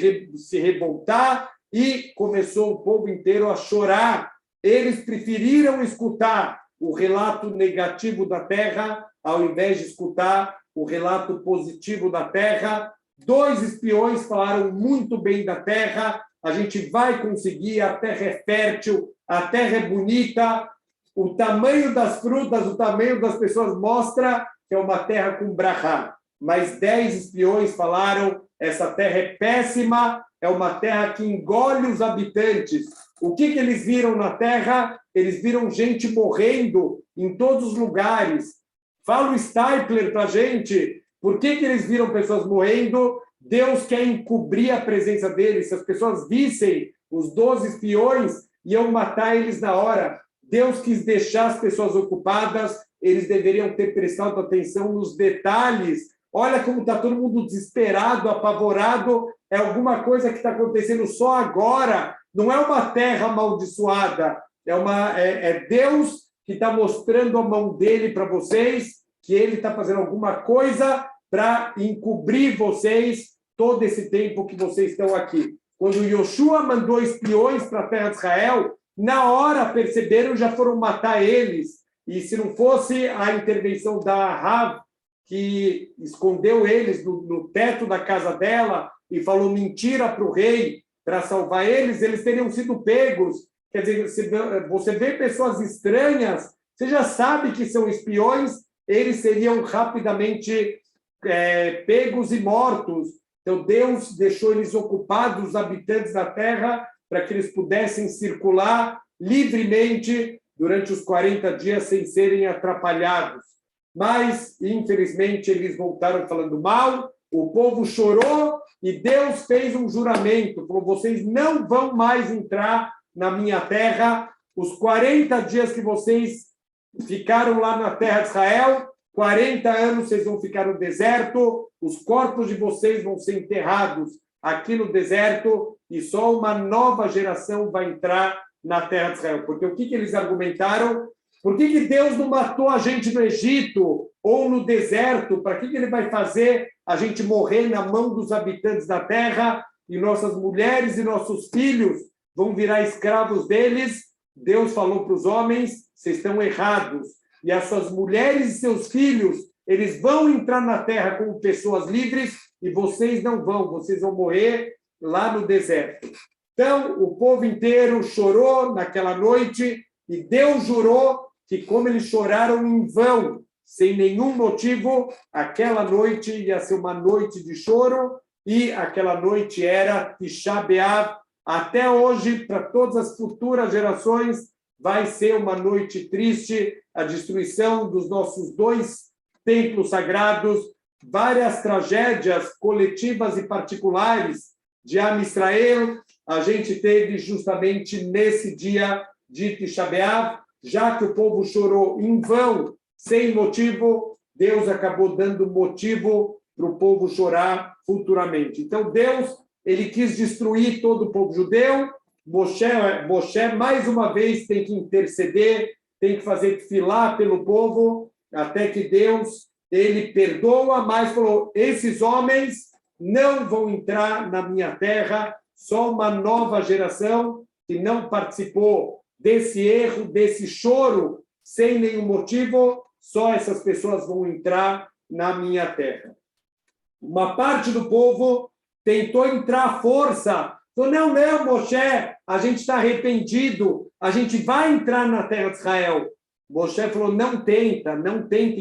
[SPEAKER 1] revoltar e começou o povo inteiro a chorar. Eles preferiram escutar o relato negativo da terra ao invés de escutar o relato positivo da terra. 2 espiões falaram muito bem da terra, a gente vai conseguir, a terra é fértil, a terra é bonita, o tamanho das frutas, o tamanho das pessoas mostra que é uma terra com brachá. Mas 10 espiões falaram, essa terra é péssima, é uma terra que engole os habitantes. O que eles viram na terra? Eles viram gente morrendo em todos os lugares. Fala o Stipler para a gente, por que eles viram pessoas morrendo? Deus quer encobrir a presença deles. Se as pessoas vissem os 12 espiões, iam matar eles na hora. Deus quis deixar as pessoas ocupadas, eles deveriam ter prestado atenção nos detalhes. Olha como está todo mundo desesperado, apavorado. É alguma coisa que está acontecendo só agora. Não é uma terra amaldiçoada. É Deus que está mostrando a mão dele para vocês, que ele está fazendo alguma coisa para encobrir vocês todo esse tempo que vocês estão aqui. Quando Yoshua mandou espiões para a terra de Israel, na hora perceberam, já foram matar eles. E se não fosse a intervenção da Rav, que escondeu eles no teto da casa dela e falou mentira para o rei para salvar eles, eles teriam sido pegos. Quer dizer, você vê pessoas estranhas, você já sabe que são espiões, eles seriam rapidamente pegos e mortos. Então, Deus deixou eles ocupados, os habitantes da terra, para que eles pudessem circular livremente durante os 40 dias sem serem atrapalhados. Mas, infelizmente, eles voltaram falando mal, o povo chorou e Deus fez um juramento, falou, vocês não vão mais entrar na minha terra, os 40 dias que vocês ficaram lá na terra de Israel, 40 anos vocês vão ficar no deserto, os corpos de vocês vão ser enterrados aqui no deserto e só uma nova geração vai entrar na terra de Israel. Porque o que eles argumentaram? Por que Deus não matou a gente no Egito ou no deserto? Para que ele vai fazer a gente morrer na mão dos habitantes da terra e nossas mulheres e nossos filhos vão virar escravos deles? Deus falou para os homens, vocês estão errados. E as suas mulheres e seus filhos, eles vão entrar na terra como pessoas livres e vocês não vão, vocês vão morrer lá no deserto. Então, o povo inteiro chorou naquela noite e Deus jurou que, como eles choraram em vão, sem nenhum motivo, aquela noite ia ser uma noite de choro e aquela noite era Tisha B'Av. Até hoje, para todas as futuras gerações, vai ser uma noite triste, a destruição dos nossos 2 templos sagrados, várias tragédias coletivas e particulares de Am Israel, a gente teve justamente nesse dia de Tisha B'Av, já que o povo chorou em vão, sem motivo, Deus acabou dando motivo para o povo chorar futuramente. Então, Deus, ele quis destruir todo o povo judeu. Moshe, mais uma vez, tem que interceder, tem que fazer filar pelo povo, até que Deus, ele perdoa, mas falou, esses homens não vão entrar na minha terra, só uma nova geração que não participou desse erro, desse choro, sem nenhum motivo, só essas pessoas vão entrar na minha terra. Uma parte do povo tentou entrar à força, falou, não, Moshe, a gente está arrependido, a gente vai entrar na terra de Israel. Moshe falou, não tenta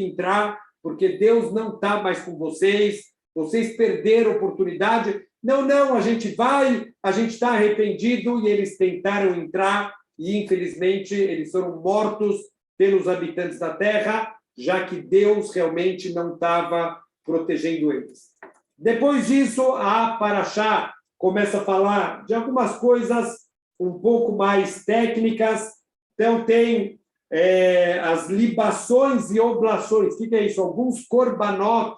[SPEAKER 1] entrar, porque Deus não está mais com vocês, vocês perderam a oportunidade. Não, a gente vai, a gente está arrependido, e eles tentaram entrar, e infelizmente eles foram mortos pelos habitantes da terra, já que Deus realmente não estava protegendo eles. Depois disso, a Parashá começa a falar de algumas coisas um pouco mais técnicas. Então, tem as libações e oblações. O que é isso? Alguns korbanot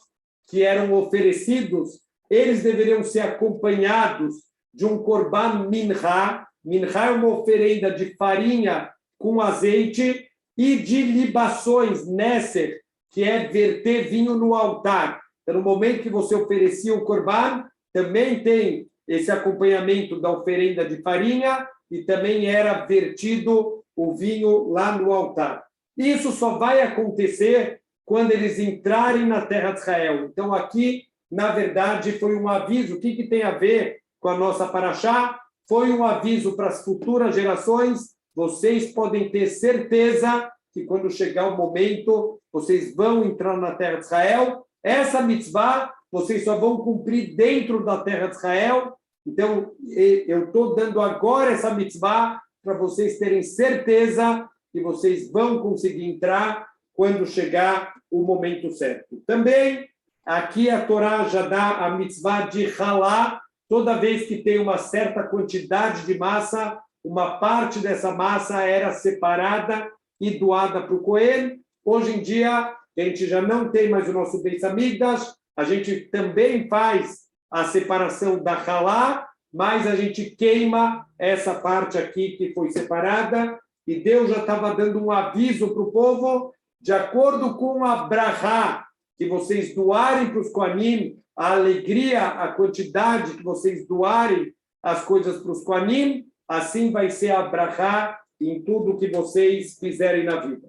[SPEAKER 1] que eram oferecidos, eles deveriam ser acompanhados de um korban minhá. Minhá é uma oferenda de farinha com azeite e de libações, nesser, que é verter vinho no altar. Então, no momento que você oferecia o korban, também tem esse acompanhamento da oferenda de farinha e também era vertido o vinho lá no altar. Isso só vai acontecer quando eles entrarem na terra de Israel. Então, aqui, na verdade, foi um aviso. O que tem a ver com a nossa Parashá? Foi um aviso para as futuras gerações. Vocês podem ter certeza que quando chegar o momento, vocês vão entrar na terra de Israel. Essa mitzvah, vocês só vão cumprir dentro da terra de Israel. Então, eu estou dando agora essa mitzvah para vocês terem certeza que vocês vão conseguir entrar quando chegar o momento certo. Também, aqui a Torá já dá a mitzvah de halá. Toda vez que tem uma certa quantidade de massa, uma parte dessa massa era separada e doada para o Cohen. Hoje em dia, a gente já não tem mais o nosso Beis Hamikdash, a gente também faz a separação da halá, mas a gente queima essa parte aqui que foi separada, e Deus já estava dando um aviso para o povo, de acordo com a brachá, que vocês doarem para os Kohanim, a alegria, a quantidade que vocês doarem as coisas para os Kohanim, assim vai ser a brachá em tudo que vocês fizerem na vida.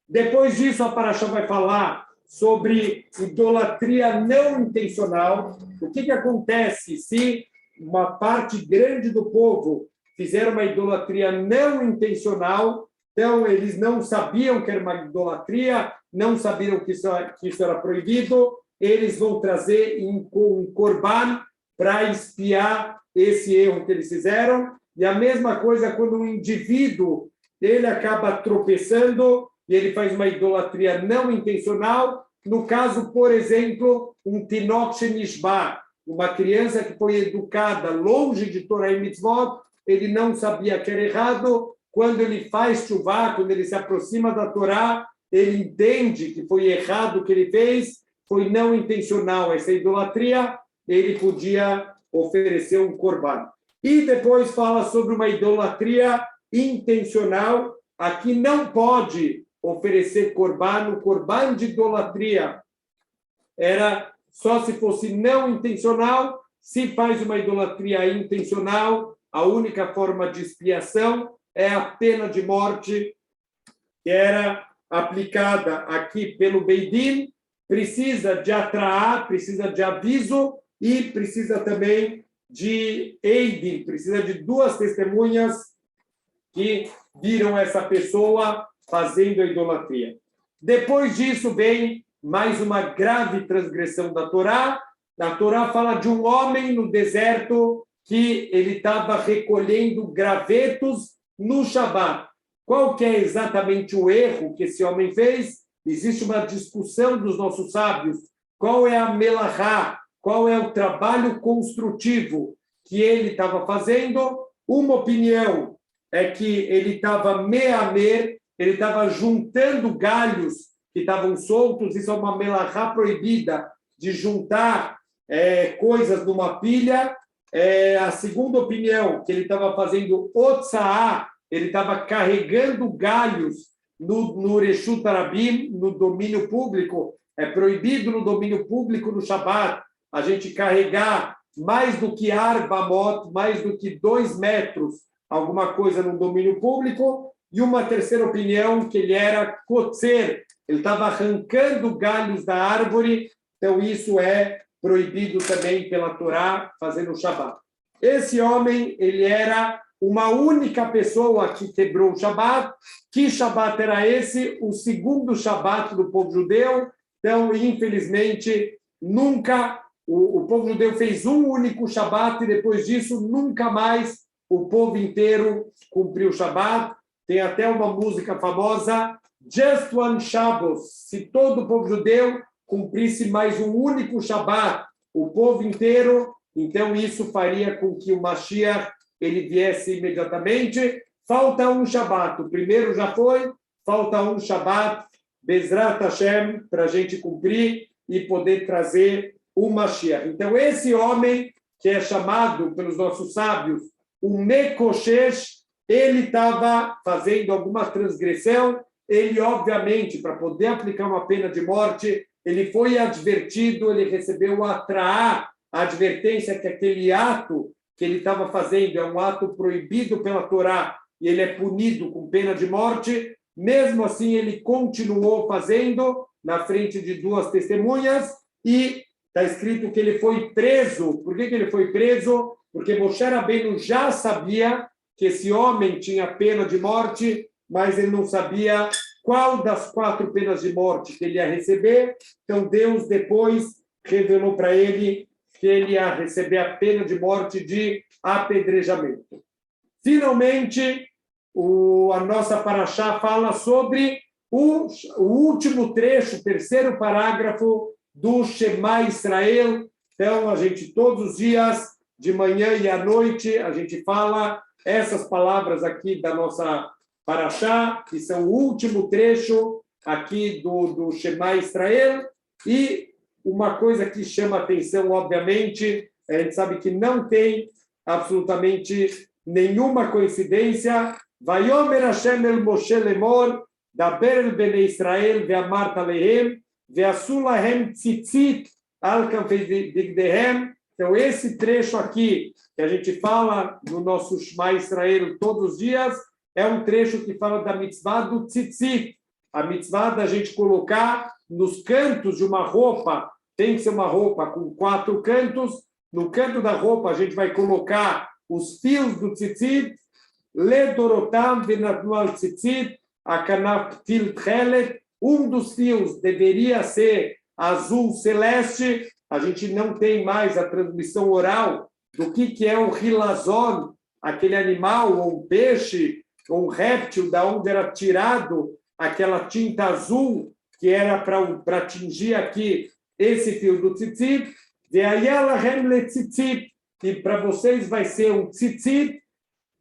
[SPEAKER 1] Depois disso, a Parashá vai falar sobre idolatria não intencional. O que acontece se uma parte grande do povo fizer uma idolatria não intencional? Então, eles não sabiam que era uma idolatria, não sabiam que isso era proibido, eles vão trazer um korban para expiar esse erro que eles fizeram. E a mesma coisa quando um indivíduo ele acaba tropeçando e ele faz uma idolatria não intencional. No caso, por exemplo, um Tinok Shenishba, uma criança que foi educada longe de Torá e Mitzvot, ele não sabia que era errado. Quando ele faz chuvá, quando ele se aproxima da Torá, ele entende que foi errado o que ele fez, foi não intencional essa idolatria, ele podia oferecer um korban. E depois fala sobre uma idolatria intencional. Aqui não pode oferecer corban. O corban de idolatria era só se fosse não intencional. Se faz uma idolatria intencional, a única forma de expiação é a pena de morte, que era aplicada aqui pelo Beidin. Precisa de atraar, precisa de aviso e precisa também de Eidim, precisa de 2 testemunhas que viram essa pessoa fazendo a idolatria. Depois disso vem mais uma grave transgressão da Torá. A Torá fala de um homem no deserto que ele estava recolhendo gravetos no Shabat. Qual que é exatamente o erro que esse homem fez? Existe uma discussão dos nossos sábios. Qual é a melahá? Qual é o trabalho construtivo que ele estava fazendo? Uma opinião é que ele estava meamer, ele estava juntando galhos que estavam soltos. Isso é uma melahá proibida, de juntar coisas numa pilha. A segunda opinião, que ele estava fazendo otsaá, ele estava carregando galhos no Reshut Arabim, no domínio público. É proibido no domínio público no Shabat a gente carregar mais do que arbamot, mais do que 2 metros, alguma coisa no domínio público. E uma terceira opinião, que ele era kotzer, ele estava arrancando galhos da árvore. Então isso é proibido também pela Torá, fazer no Shabat. Esse homem, ele era uma única pessoa que quebrou o Shabat. Que Shabat era esse? O segundo Shabat do povo judeu. Então, infelizmente, nunca o povo judeu fez um único Shabat e depois disso nunca mais o povo inteiro cumpriu o Shabat. Tem até uma música famosa, Just One Shabbos. Se todo o povo judeu cumprisse mais um único Shabat, o povo inteiro, então isso faria com que o Mashiach ele viesse imediatamente. Falta um Shabat, o primeiro já foi, falta um Shabat, Bezrat Hashem, para a gente cumprir e poder trazer o Mashiach. Então, esse homem, que é chamado pelos nossos sábios, o Mekoshesh, ele estava fazendo alguma transgressão. Ele, obviamente, para poder aplicar uma pena de morte, ele foi advertido, ele recebeu a advertência que aquele ato que ele estava fazendo é um ato proibido pela Torá e ele é punido com pena de morte. Mesmo assim, ele continuou fazendo na frente de 2 testemunhas e está escrito que ele foi preso. Por que ele foi preso? Porque Moshe Rabbeinu já sabia que esse homem tinha pena de morte, mas ele não sabia qual das 4 penas de morte que ele ia receber. Então, Deus depois revelou para ele que ele ia receber a pena de morte de apedrejamento. Finalmente, a nossa paraxá fala sobre o último trecho, o 3º parágrafo do Shema Israel. Então, a gente, todos os dias, de manhã e à noite, a gente fala essas palavras aqui da nossa paraxá, que são o último trecho aqui do Shema Israel. E uma coisa que chama atenção, obviamente, a gente sabe que não tem absolutamente nenhuma coincidência. Vayomer Hashem el Moshe lemor, daber el bnei Israel ve'amart alehem, ve'asu lahem tzitzit al kanfei bigdehem. Então, esse trecho aqui, que a gente fala no nosso Shema Israel todos os dias, é um trecho que fala da mitzvah do tzitzit. A mitzvah da gente colocar nos cantos de uma roupa, tem que ser uma roupa com 4 cantos. No canto da roupa, a gente vai colocar os fios do tzitzit, ledorotam venatnu al tzitzit, akanaf til tchelet. Um dos fios deveria ser azul celeste. A gente não tem mais a transmissão oral do que é o rilazon, aquele animal, ou um peixe, ou um réptil, da onde era tirado aquela tinta azul, que era para atingir aqui esse fio do tzitzit. E para vocês vai ser um tzitzit,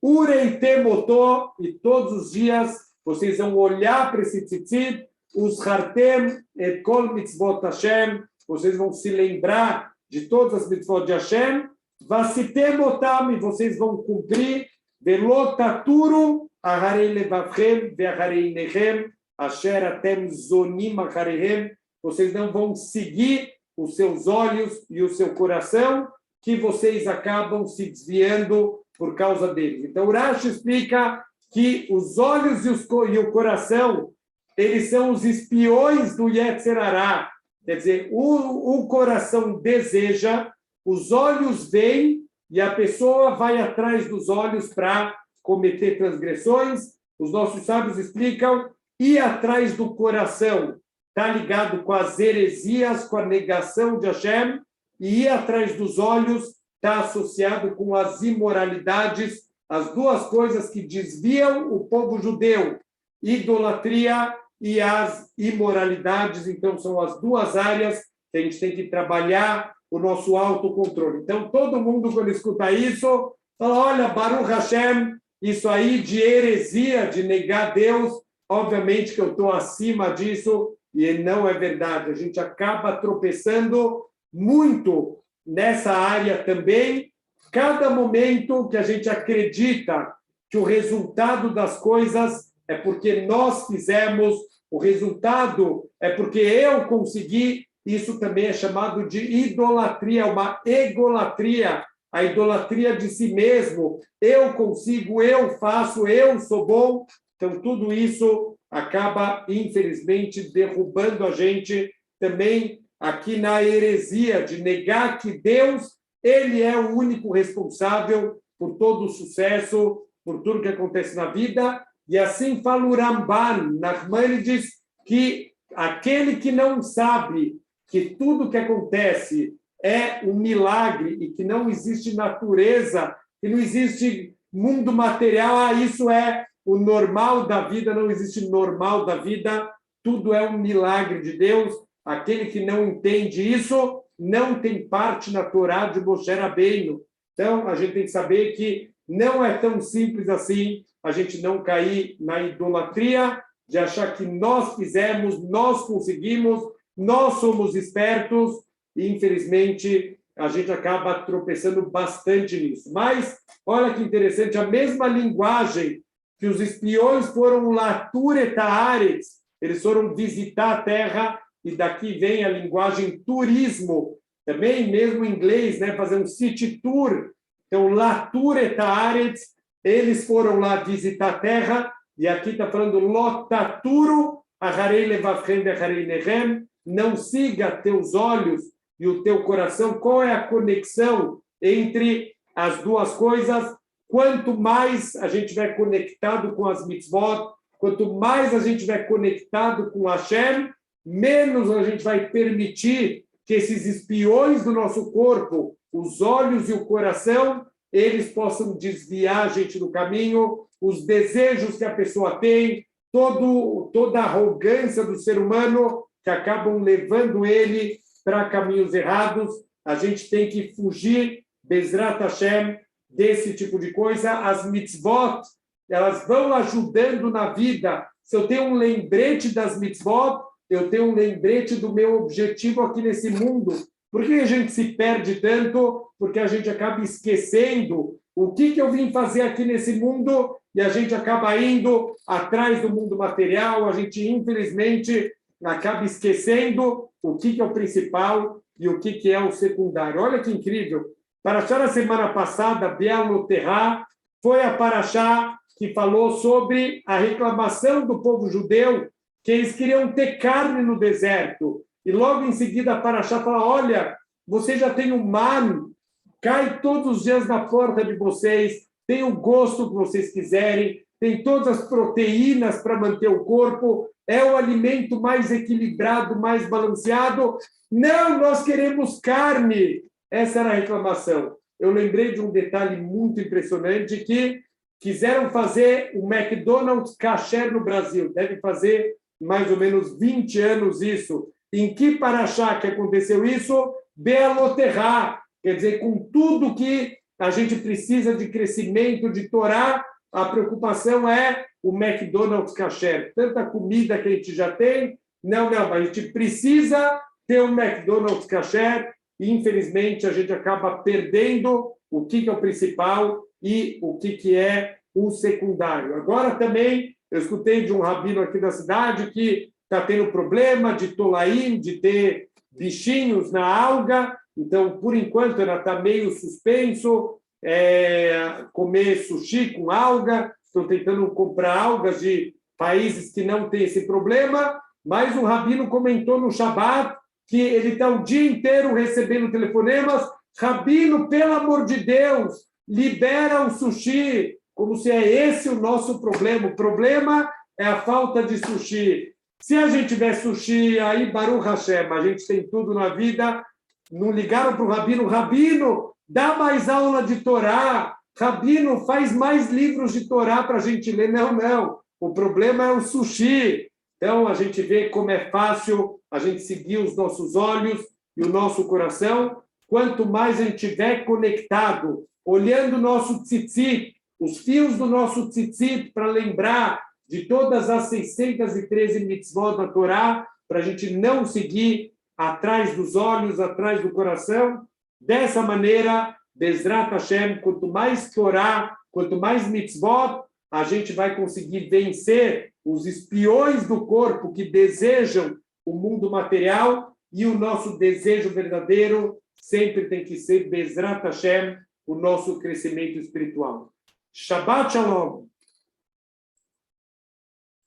[SPEAKER 1] ureitemotó, e todos os dias vocês vão olhar para esse tzitzit, os hartem et kol mitzvot Hashem, vocês vão se lembrar de todas as mitzvot de Hashem, vasitemotam, e vocês vão cumprir, velotaturu aharei levavchem veaharei nechem, asher atem zonim acharehem, vocês não vão seguir os seus olhos e o seu coração, que vocês acabam se desviando por causa deles. Então, o Rashi explica que os olhos e o coração, eles são os espiões do Yetzer Hará. Quer dizer, o coração deseja, os olhos veem, e a pessoa vai atrás dos olhos para cometer transgressões. Os nossos sábios explicam, ir atrás do coração está ligado com as heresias, com a negação de Hashem, e ir atrás dos olhos está associado com as imoralidades, as duas coisas que desviam o povo judeu, idolatria e as imoralidades. Então, são as duas áreas que a gente tem que trabalhar o nosso autocontrole. Então, todo mundo, quando escuta isso, fala, olha, Baruch Hashem, isso aí de heresia, de negar Deus, obviamente que eu estou acima disso, e não é verdade. A gente acaba tropeçando muito nessa área também. Cada momento que a gente acredita que o resultado das coisas é porque nós fizemos, o resultado é porque eu consegui, isso também é chamado de idolatria, uma egolatria, a idolatria de si mesmo. Eu consigo, eu faço, eu sou bom. Então, tudo isso acaba, infelizmente, derrubando a gente também aqui na heresia de negar que Deus, ele é o único responsável por todo o sucesso, por tudo que acontece na vida. E assim fala o Ramban, Nachmanides, que aquele que não sabe que tudo que acontece é um milagre e que não existe natureza, que não existe mundo material, isso é o normal da vida, não existe normal da vida, tudo é um milagre de Deus. Aquele que não entende isso não tem parte na Torá de Moshe Rabbeinu. Então, a gente tem que saber que não é tão simples assim a gente não cair na idolatria, de achar que nós fizemos, nós conseguimos, nós somos espertos, e infelizmente a gente acaba tropeçando bastante nisso. Mas, olha que interessante, a mesma linguagem que os espiões foram latur et haaretz, eles foram visitar a terra, e daqui vem a linguagem turismo, também mesmo em inglês, né, fazer um city tour. Então, latur et haaretz, eles foram lá visitar a terra, e aqui está falando lotaturu acharei levavchem ve'acharei nechem, não siga teus olhos e o teu coração. Qual é a conexão entre as duas coisas? Quanto mais a gente estiver conectado com as mitzvot, quanto mais a gente estiver conectado com Hashem, menos a gente vai permitir que esses espiões do nosso corpo, os olhos e o coração, eles possam desviar a gente do caminho, os desejos que a pessoa tem, toda a arrogância do ser humano que acabam levando ele para caminhos errados. A gente tem que fugir, Bezrat Hashem, desse tipo de coisa. As mitzvot, elas vão ajudando na vida. Se eu tenho um lembrete das mitzvot, eu tenho um lembrete do meu objetivo aqui nesse mundo. Por que a gente se perde tanto? Porque a gente acaba esquecendo o que eu vim fazer aqui nesse mundo, e a gente acaba indo atrás do mundo material. A gente, infelizmente, acaba esquecendo o que é o principal e o que é o secundário. Olha que incrível. Paraxá na semana passada, Bealoterá, foi a Paraxá que falou sobre a reclamação do povo judeu, que eles queriam ter carne no deserto. E logo em seguida a Paraxá fala, olha, você já tem o man, cai todos os dias na porta de vocês, tem o gosto que vocês quiserem, tem todas as proteínas para manter o corpo, é o alimento mais equilibrado, mais balanceado. Não, nós queremos carne. Essa era a reclamação. Eu lembrei de um detalhe muito impressionante, que quiseram fazer o McDonald's kasher no Brasil. Deve fazer mais ou menos 20 anos isso. Em que paraxá que aconteceu isso? Bealoterá. Quer dizer, com tudo que a gente precisa de crescimento, de Torá, a preocupação é o McDonald's kasher. Tanta comida que a gente já tem. Não, a gente precisa ter um McDonald's kasher. E, infelizmente, a gente acaba perdendo o que é o principal e o que é o secundário. Agora, também, Eu escutei de um rabino aqui da cidade que está tendo problema de tolaim, de ter bichinhos na alga, então, por enquanto, ela está meio suspenso, comer sushi com alga, estão tentando comprar algas de países que não têm esse problema, mas o rabino comentou no Shabat que ele está o dia inteiro recebendo telefonemas. Rabino, pelo amor de Deus, libera o sushi, como se é esse o nosso problema. O problema é a falta de sushi. Se a gente tiver sushi, aí Baruch Hashem, a gente tem tudo na vida. Não ligaram para o Rabino, Rabino, dá mais aula de Torá, Rabino, faz mais livros de Torá para a gente ler. Não, não, o problema é o sushi. Então, a gente vê como é fácil a gente seguir os nossos olhos e o nosso coração. Quanto mais a gente estiver conectado, olhando o nosso tzitzit, os fios do nosso tzitzit, para lembrar de todas as 613 mitzvot da Torá, para a gente não seguir atrás dos olhos, atrás do coração. Dessa maneira, Bezrat Hashem, quanto mais Torá, quanto mais mitzvot, a gente vai conseguir vencer os espiões do corpo que desejam o mundo material, e o nosso desejo verdadeiro sempre tem que ser Bezrat Hashem, o nosso crescimento espiritual. Shabbat Shalom!